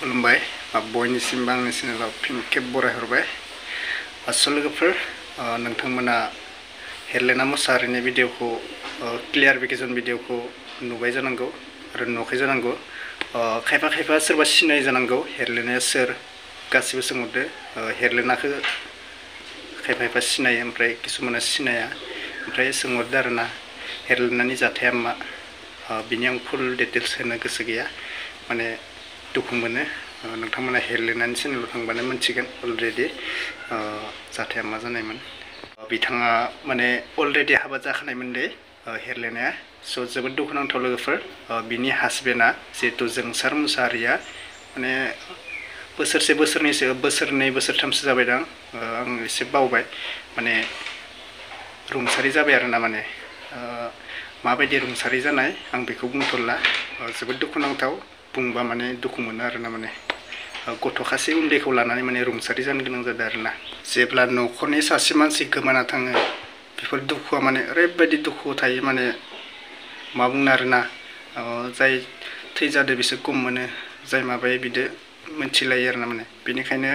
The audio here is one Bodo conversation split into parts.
खुलुमबाय बयनिसिमबो आंनि चेनेलाव फिन खेब बरायहरबाय लोगोफोर नोंथांमोना हेलेना मुसाहारिनि भिडिअखौ क्लियारिफिकेसन भिडिअखौ नुबाय जानांगौ आरो नुवाखै जानांगौ खायफा खायफा सोरबा सिनाय जानांगौ हेलेनाया सोर गासिबो सोंहरदो हेलेनाखौ खायफा खायफा सिनायो ओमफ्राय किसुमाना सिनाया ओमफ्राय सोंहरदो आरोना हेलेनानि जाथाया मा बिनि आं फुल डिटेल्स होनो गोसो गैया माने दुखु मोनो नोंथांमोना हेलेनानि चेनेलाव थांबानो मोनथिगोन अलरेडि जाथाया मा जानायमोन बिथाङा माने अलरेडि हाबा जाखानायमोन दे हेलेनाया स' जोबोद दुखुनांथाव लोगोफोर बिनि हासबेन्डआ जिहेतु जोंसार मुसाहारिया माने बोसोरनै बोसोरथामसो जाबाय दां आं एसे बावबाय माने रुंसारि जाबाय आरोना माने माबायदि रुंसारि जानाय आं बेखौ बुंथ'ला जोबोद दुखुनांथाव बुंबा माने दुखु मोनो आरोना माने गथ' खासे उन्दैखौ लानानै माने रुंसारि जानो गोनां जादों आरोना जेब्ला न'खरनि सासे मानसि गोमाना थाङो बेफोर दुखुआ माने ओरैबायदि दुखु थायो माने मा बुंनो आरोना जाय थैजादो बिसोर खम मोनो जाय माबायो बिदो मोनथिलायो आरोना माने बेनिखायनो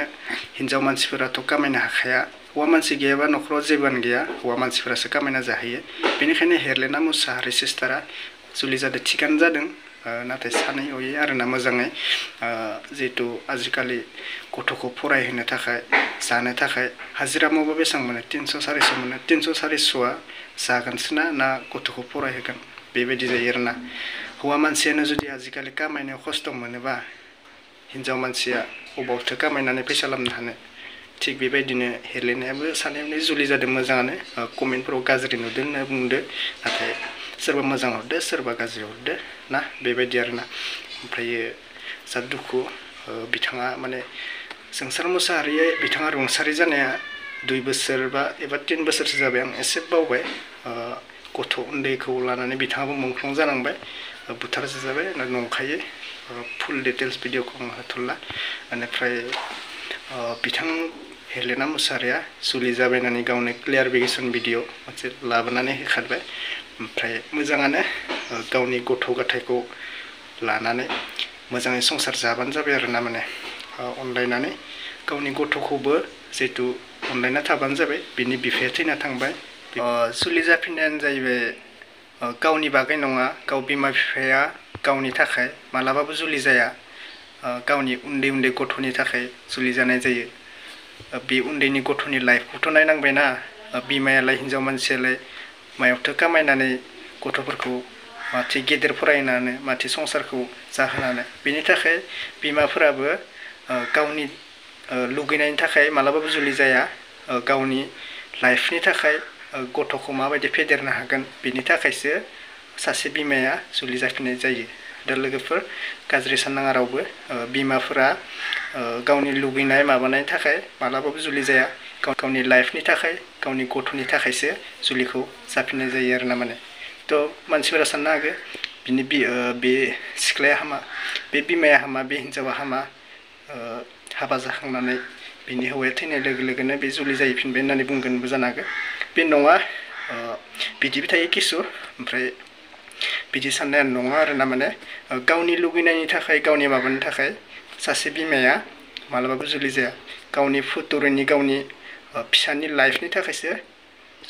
हिनजाव मानसिफोराथ' कामायनो हाखाया हौवा मानसि गैयाबा न'खराव जेबोआनो गैया हौवा मानसिफोरासो कामायना जाहैयो बेनिखायनो हेलेना मुसाहारि सिस्टारा जुलि जादों थिगानो जादों नाथाय सानै हयै आरोना मोजाङै जिहेतु आजिखालि गथ'खौ फरायहोनो थाखाय जानो थाखाय हाजिरा मावबा बेसेबां मोनो 300 400 मोनो 300 400आ जागोनसोना ना गथ'खौ फरायहोगोन बेबायदि जायो आरोना हौवा मानसियानो जुदि आजिखालि कामायनायाव खस्थ' मोनोबा हिनजाव मानसिया अबावथो कामायनानै फैसा लाबोनो हानो थिग बेबायदिनो हेलेनायाबो सानैनि जुलि जादों मोजाङानो कमेन्टफोराव गाज्रि नुदों होनना बुंदो नाथाय सोरबा मोजां हरदो सोरबा गाज्रि हरदो ना बेबायदि आरोना ओमफ्रायो जा दुखु बिथाङा माने जोंसार मुसाहारिया बिथाङा रुंसारि जानाया 2 बोसोर एबा 3 बोसोरसो जाबाय आं एसे बावबाय गथ' उन्दैखौ लानानै बिथाङाबो मुंख्लं जानांबाय बुथारजाबाय नंखायै फुल डिटेल्स भिडिअखौ आं होथ'ला बेनिफ्राय बिथां हेलेना मुसाहारिया जुलि जाबाय होननानै गावनो क्लियारिफिकेसन भिडिअ मोनसे लाबोनानै होखारबाय ओमफ्राय मोजाङानो गावनि गथ' गथायखौ लानानै मोजाङै संसार जाबानो जाबाय आरोना माने अनलायनानै गावनि गथ'खौबो जिहेतु अनलायना थाबानो जाबाय बिनि बिफाया थैना थांबाय जुलि जाफिननायानो जाहैबाय गावनि बागै नङा गाव बिमा बिफाया गावनि थाखाय मालाबाबो जुलि जाया गावनि उन्दै गथ'नि थाखाय जुलि जानाय जायो बे उन्दैनि गथ'नि लाइफखौथ' नायनांबायना बिमायालाय हिनजाव मानसियालाय मायावथो कामायनानै गथ'फोरखौ माथि गेदेर फरायनानै माथि संसारखौ जाहोनानै बेनि थाखाय बिमाफोराबो गावनि लुगैनायनि थाखाय मालाबाबो जुलि जाया गावनि लाइफनि थाखाय गथ'खौ माबायदि फेदेरनो हागोन बेनि थाखायसो सासे बिमाया जुलि जाफिननाय जायो दा लोगोफोर गाज्रि साननाङा रावबो बिमाफोरा गावनि लुगैनाय माबानायनि थाखाय मालाबाबो जुलि जाया गावनि लाइफनि थाखाय गावनि गथ'नि थाखायसो जुलिखौ जाफिननाय जायो आरोना माने थ' मानसिफोरा साननो हागौ बिनि बे सिख्लाया हामा बे बिमाया हामा बे हिन्जावा हामा हाबा जाखांनानै बिनि हौवाया थैनाय लोगो लोगोनो बे जुलि जाहैफिनबाय होननानै बुंगोनबो जानो हागौ बे नङा बिदिबो थायो किसु ओमफ्राय बिदि साननाया नङा आरोना माने गावनि लुगैनायनि थाखाय गावनि माबानि थाखाय सासे बिमाया मालाबाबो जुलि जाया गावनि फुथुरनि गावनि फिसानि लाइफनि थाखायसो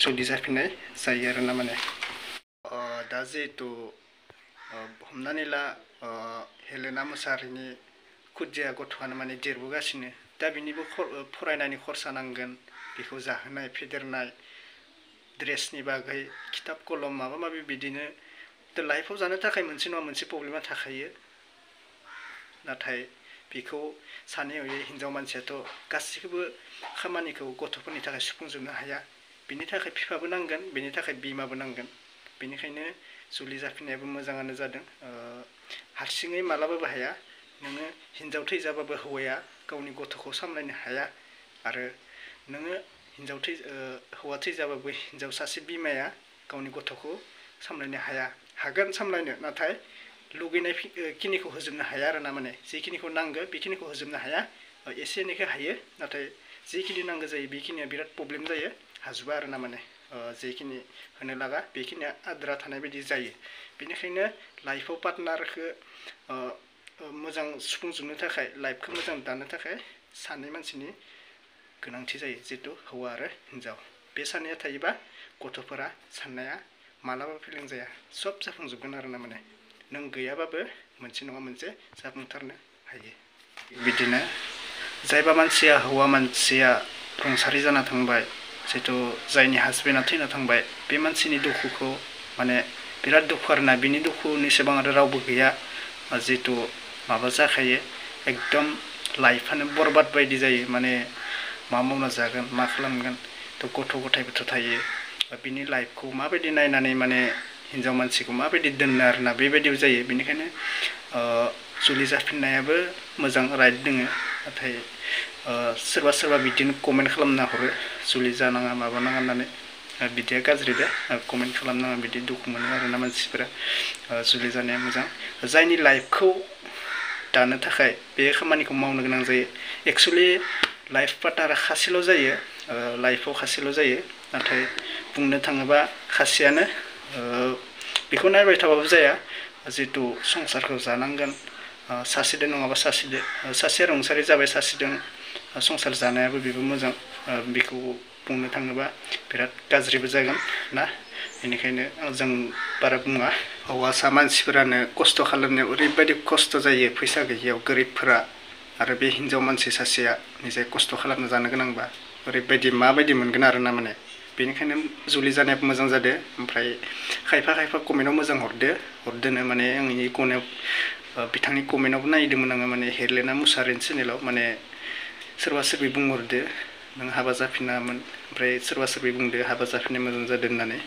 जुलि जाफिननाय जायो आरोना माने दा जिहेतु हमनानै ला हेलेना मुसाहारिनि खुदिया गथ'आनो माने देरबोगासिनो दा बिनिबो फरायनायनि खरसा नांगोन बेखौ जाहोनाय फेदेरनाय ड्रेसनि बागै खिथाब कलम माबा माबि बिदिनो दा लाइफआव जानो थाखाय मोनसे नङा मोनसे प्रब्लेमा थाखायो नाथाय बेखौ सानै हयै हिनजाव मानसियाथ' गासिखौबो खामानिखौ गथ'फोरनि थाखाय सुफुंजोबनो हाया बिनि थाखाय बिफाबो नांगोन बिनि थाखाय बिमाबो नांगोन बेनिखायनो जुलि जाफिननायाबो मोजाङानो जादों हारसिङै मालाबाबो हाया नोङो हिनजाव थैजाबाबो हौवाया गावनि गथ'खौ सामलायनो हाया आरो नोङो हौवा थैजाबाबो हिनजाव सासे बिमाया गावनि गथ'खौ सामलायनो हागोन सामलायनो नाथाय लुगैनाय खिनिखौ होजोबनो हाया आरोना माने जिखिनिखौ नांगौ बेखिनिखौ होजोबनो हाया एसे एनैखौ हायो नाथाय जिखिनि नांगौ जायो बेखिनिया बिराद प्रब्लेम जायो हाजोबा आरोना माने जेखिनि होनो लागा बेखिनिया आद्रा थानाय बायदि जायो बेनिखायनो लाइफआव पार्टनारखौ मोजां सुफुंजोबनो थाखाय लाइफखौ मोजां दानो थाखाय सानै मानसिनि गोनांथि जायो जिहेतु हौवा आरो हिन्जाव बे सानैया थायोबा गथ'फोरा साननाया मालाबा फेलें जाया सब जाफुंजोबगोन आरोना माने नों गैयाबाबो मोनसे नङा मोनसे जाफुंथारनो हायो बिदिनो जायबा मानसिया हौवा मानसिया रुंसारि जाना थांबाय जिहेतु जायनि हासबेन्डआ थैना थांबाय बे मानसिनि दुखुखौ माने बिराद दुखु आरोना बिनि दुखुनि एसेबां आरो रावबो गैया जिहेतु माबा जाखायो एकदम लाइफआनो बरबाद बायदि जायो माने मा मावना जागोन मा खालामगोन थ' गथ' गथायबोथ' थायो बिनि लाइफखौ माबायदि नायनानै माने हिन्जाव मानसिखौ माबायदि दोननो आरोना बेबायदिबो जायो बेनिखायनो जुलि जाफिननायाबो मोजां राइट दोङो नाथाय सोरबा सोरबा बिदिनो कमेन्ट खालामना हरो जुलि जानाङा माबानाङा होननानै बिदिया गाज्रि दे कमेन्ट खालामनाङा बिदि दुखु मोनो आरोना मानसिफोरा जुलि जानाया मोजां जायनि लाइफखौ दानो थाखाय बे खामानिखौ मावनो गोनां जायो एक्सुवेलि लाइफ पार्टनारा खासेल' जायो लाइफआव खासेल' जायो नाथाय बुंनो थाङोबा खासेयानो बेखौ नायबाय थाबाबो जाया जिहेतु संसारखौ जानांगोन सासेदों नङाबा सासेदों सासेया रुंसारि जाबाय सासेदों संसार जानायाबो बेबो मोजां बेखौ बुंनो थाङोबा बिराद गाज्रिबो जागोन ना बेनिखायनो जों बारा बुङा हौवासा मानसिफोरानो खस्थ' खालामनायाव ओरैबायदि खस्थ' जायो फैसा गैयियाव गोरिबफोरा आरो बे हिन्जाव मानसि सासेया निजे खस्थ' खालामना जानो गोनांबा ओरैबायदि माबायदि मोनगोन आरोना माने बेनिखायनो जुलि जानायाबो मोजां जादो ओमफ्राय खायफा खायफा कमेन्टआव मोजां हरदोनो माने आंनि गनायाव बिथांनि कमेन्टआवबो नायदोंमोन आङो माने हेलेना मुसाहारिनि चेनेलाव माने सोरबा सोरबि बुंहरदो नों हाबा जाफिनामोन ओमफ्राय सोरबा सोरबि बुंदो हाबा जाफिननाय मोजां जादों होननानै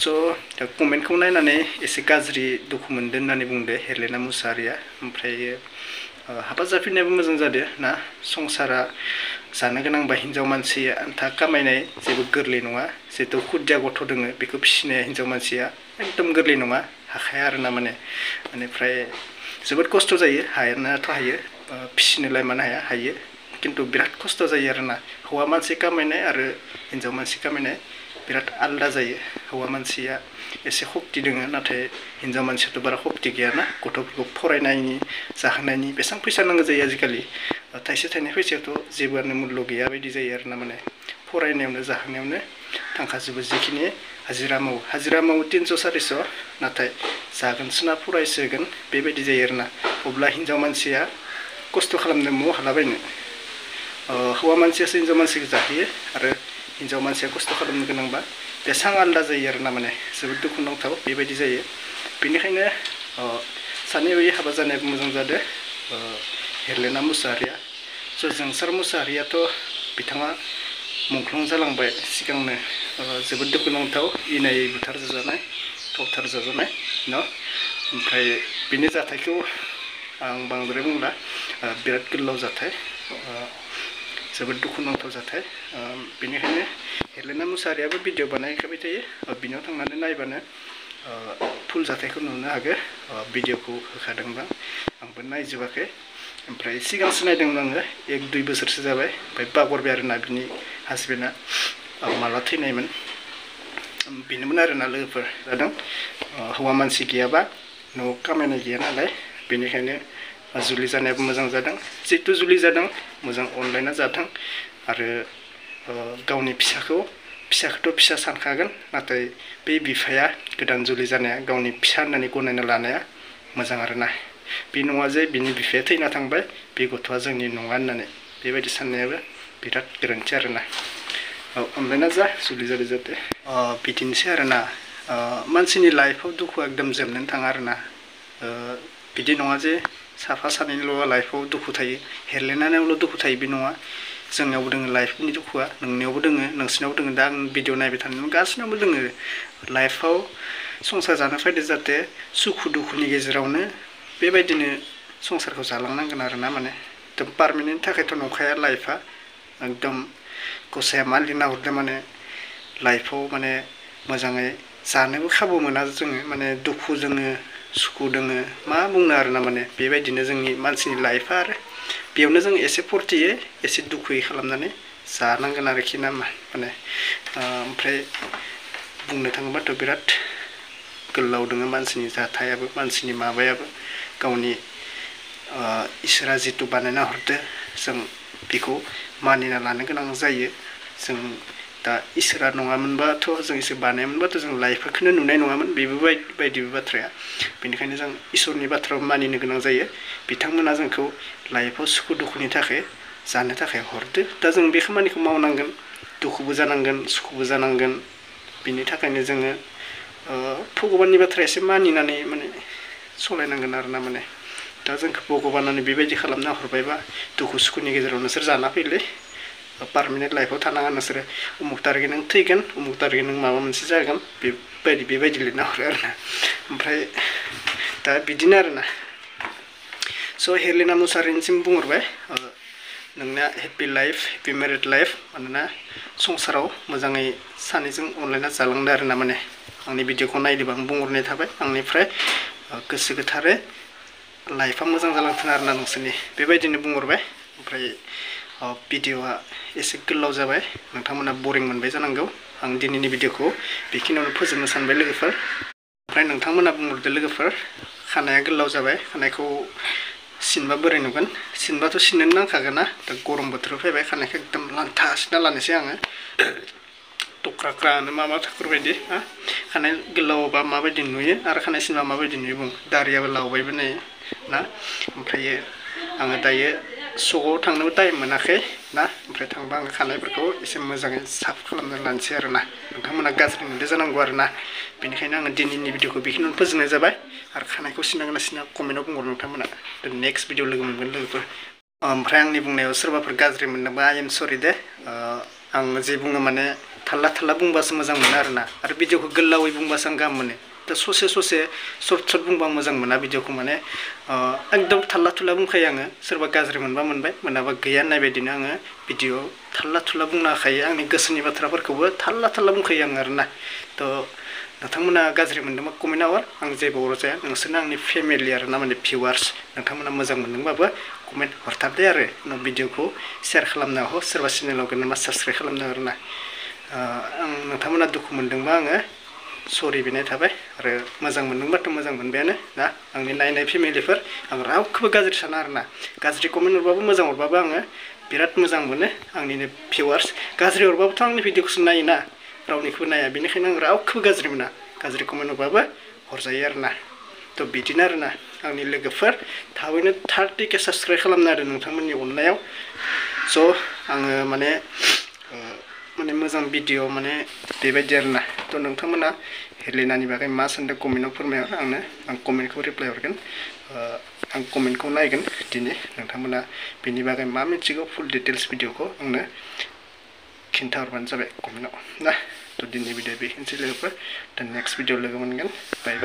स' कमेन्टखौ नायनानै एसे गाज्रि दुखु मोनदों होननानै बुंदो हेलेना मुसाहारिया ओमफ्राय हाबा जाफिननायाबो मोजां जादो ना संसारा जानो गोनांबा हिन्जाव मानसिया आन्था कामायनाय जेबो गोरलै नङा जिहेतु खुदिया गथ' दोङो बेखौ फिसिनाया हिन्जाव मानसिया एकदम गोरलै नङा हाखाया आरोना माने बेनिफ्राय जोबोद खस्थ' जायो हानायाथ' हायो फिसिनोलाय मानो हायो खिन्थु बिराद खस्थ' जायो आरोना हौवा मानसि कामायनाय आरो हिन्जाव मानसि कामायनाय बिराद आलदा जायो हौवा मानसिया एसे सक्ति दोङो नाथाय हिन्जाव मानसियाथ' बारा सक्ति गैयाना गथ'फोरखौ फरायनायनि जाहोनायनि बेसेबां फैसा नांगौ जायो आजिखालि थाइसे थाइनै फैसायावथ' जेबोआनो मुल्य गैया बायदि जायो आरोना माने फरायनायावनो जाहोनायावनो थांखाजोबो जिखिनि हाजिरा मावो 300 400 नाथाय जागोनसोना फरायसोगोन बेबायदि जायो आरोना अब्ला हिन्जाव मानसिया खस्थ' खालामनो म'आव हालाबायनो हौवा मानसियासो हिन्जाव मानसिखौ जाहोयो आरो हिन्जाव मानसिया खस्थ' खालामनो गोनांबा बेसेबां आलदा जायो आरोना माने जोबोद दुखुनांथाव बेबायदि जायो बेनिखायनो सानैबो हाबा जानायाबो मोजां जादों हेलेना मुसाहारिया जोंसार मुसाहारियाथ' बिथाङा मुंख्लं जालांबाय सिगांनो जोबोद दुखुनांथाव इनायै बुथारजानाय गावथारजानाय न' ओमफ्राय बिनि जाथायखौ आं बांद्राय बुंला बिराद गोलाव जाथाय जोबोद दुखुनांथाव जाथाय बेनिखायनो हेलेना मुसाहारियाबो भिडिअ बानायखाबाय थायो बिनियाव थांनानै नायबानो फुल जाथायखौ नुनो हागोन भिडिअखौ होखादोंबा आंबो नायजोबाखै ओमफ्राय सिगांसो नायदोंमोन आङो 1-2 बोसोरसो जाबाय ओमफ्राय बावगारबाय आरोना बिनि हासबेन्डआ माला थैनायमोन बेनोमोन आरोना लोगोफोर जादों हौवा मानसि गैयाबा न'आव खामायनाय गैया नालाय बेनिखायनो जुलि जानायाबो मोजां जादों जिहेतु जुलि जादों मोजां अनलायना जाथों आरो गावनि फिसाखौथ' फिसा सानखागोन नाथाय बे बिफाया गोदान जुलि जानाया गावनि फिसा होननानै गनायना लानाया मोजां आरोना बे नङा जे बिनि बिफाया थैना थांबाय बे गथ'आ जोंनि नङा होननानै बेबायदि साननायाबो बिराद गोरोन्थि आरोना अनलायना जा जुलि जादों जाहाथे बिदिनोसै आरोना मानसिनि लाइफआव दुखुआ एकदम जोबनोनो थाङा आरोना बिदि नङा जे साफा सानैनिल' लाइफआव दुखु थायो हेलेनायावल' दुखु थायो बे नङा जोंनियावबो दोङो लाइफनि दुखुआ नोंनियावबो दोङो नोंसिनावबो दोङो दा आं भिडिअ नायबाय थानायाव गासिनावबो दोङो लाइफआव संसार जानो फैदो जाहाथे सुखु दुखुनि गेजेरावनो बेबायदिनो संसारखौ जालांनांगोन आरोना माने एकदम पारमानेन्टनि थाखायथ' नंखाया लाइफआ एकदम गसाया मा लिरना हरदों माने लाइफआव माने मोजाङै जानोबो खाबु मोना जोङो माने दुखु दोङो सुखु दोङो मा बुंनो आरोना माने बेबायदिनो जोंनि मानसिनि लाइफआ आरो बेयावनो जों एसे फुरथियै एसे दुखुयै खालामनानै जानांगोन आरोखि ना माने ओमफ्राय बुंनो थाङोबाथ' बिराद गोलाव दोङो मानसिनि जाथायाबो मानसिनि माबायाबो गावनि इसोरा जितु बानायना हरदो जों बेखौ मानिना लानो गोनां जायो जों दा इसोरा नङामोनबाथ' जों इसोर बानायामोनबाथ' जों लाइफखौनो नुनाय नङामोन बेबो बायदि बाथ्राया बेनिखायनो जों इसोरनि बाथ्रा मानिनो गोनां जायो बिथांमोना जोंखौ लाइफआव सुखु दुखुनि थाखाय जानो थाखाय हरदो दा जों बे खामानिखौ मावनांगोन दुखुबो जानांगोन सुखुबो जानांगोन बिनि थाखायनो जोङो भगबाननि बाथ्रा एसे मानिनानै माने सलायनांगोन आरोना माने दा जोंखौ भगबानानो बेबायदि खालामना हरबायबा दुखु सुखुनि गेजेराव नोंसोर जाना फैलै पार्मानेन्ट लाइफआव थानाङा नोंसोरो उमुक तारिखै नों थैगोन उमुक तारिखै नों माबा मोनसे जागोन बेबायदि लिरना हरो आरोना ओमफ्राय दा बिदिनो आरोना स' हेलेना मुसाहारिनिसिम बुंहरबाय नोंना happy life happy married life मानोना संसाराव मोजाङै सानैजों अनलायना जालांदो आरोना माने आंनि भिडिअखौ नायदोंबा आं बुंहरनाय थाबाय आंनिफ्राय गोसो गोथारै लाइफआ मोजां जालांथों आरोना नोंसोरनि बेबायदिनो बुंहरबाय ओमफ्राय भिडिअआ एसे गोलाव जाबाय नोंथांमोना बरिं मोनबाय जानांगौ आं दिनैनि भिडिअखौ बेखिनियावनो फोजोबनो सानबाय लोगोफोर ओमफ्राय नोंथांमोना बुंहरदो लोगोफोर खानाया गोलाव जाबाय खानायखौ सिनबा बोरै नुगोन सिनबाथ' सिननोनो नांखागोन ना दा गरम बोथोराव फैबाय खानायखौ एकदम लान्था सिनना लानोसै आङो टक्राक्रानो माबा थाखुर बायदि खानाय गोलावबा माबायदि नुयो आरो खानाय सिनबा माबायदि नुयो बुं दारियाबो लावबायबो नै ना ओमफ्रायो आङो दायो सकआव थांनोबो टाइम मोनाखै ना ओमफ्राय थांबा आङो खानायफोरखौ एसे मोजाङै साफ खालामना लानोसै आरोना नोंथांमोना गाज्रि मोनदो जानांगौ आरोना बेनिखायनो आङो दिनैनि भिडिअखौ बेखिनियावनो फोजोबनाय जाबाय आरो खानायखौ सिननांगोन ना सिना कमेन्टआव बुंहर नोंथांमोना नेक्स्ट भिडिअ लोगो मोनगोन लोगोफोर ओमफ्राय आंनि बुंनायाव सोरबाफोर गाज्रि मोनदोंबा आइ एम सरि दे आं जे बुङो माने थाल्ला बुंबासो मोजां मोनो आरोना आरो भिडिअखौ गोलावै बुंबासो आं गाहाम मोनो दा ससे सर्ट बुंबा मोजां मोना भिडिअखौ माने एकदम थाल्ला बुंखायो आङो सोरबा गाज्रि मोनबा मोनबाय मोनाबा गैया होननाय बायदिनो आङो भिडिअआव थाल्ला बुंनो हाखायो आंनि गोसोनि बाथ्राफोरखौबो थाल्ला बुंखायो आङो आरोना थ' नोंथांमोना गाज्रि मोनदोंबा कमेन्टआव आं जेबो अरजाया नोंसोरनो आंनि फेमिलि आरोना माने भिउवार्स नोंथांमोना मोजां मोनदोंबाबो कमेन्ट हरथारदे आरो उनाव भिडिअखौ शेयार खालामना हो सोरबा चेनेलाव गोनांबा साबस्क्राइब खालामना आरोना आं नोंथांमोना दुखु मोनदोंबा आङो सरि बिनाय थाबाय आरो मोजां मोनदोंबाथ' मोजां मोनबायानो ना आंनि नायनाय फेमिलिफोर आं रावखौबो गाज्रि साना आरोना गाज्रि कमेन्ट हरबाबो मोजां हरबाबो आङो बिराद मोजां मोनो आंनिनो भिउवार्स गाज्रि हरबाबोथ' आंनि भिडिअखौसो नायोना रावनिखौबो नाया बेनिखायनो आं रावखौबो गाज्रि मोना गाज्रि कमेन्ट हरबाबो हरजायो आरोना थ' बिदिनो आरोना आंनि लोगोफोर थाबैनो 30K साबस्क्राइब खालामना होदो नोंथांमोननि अननायाव स' आङो माने मोजां भिडिअ माने बेबायदि आरोना थ' नोंथांमोना हेलेनानि बागै मा सानदों कमेन्टआव फोरमायहर आंनो आं कमेन्टखौ रिप्लाय हरगोन आं कमेन्टखौ नायगोन दिनै नोंथांमोना बेनि बागै मा मिथिगौ फुल डिटेल्स भिडिअखौ आंनो खिन्थाहरबानो जाबाय कमेन्टआव ना थ' दिनैनि भिडिअ बेखिनिसै लोगोफोर दा नेक्स्ट भिडिअ लोगो मोनगोन बाय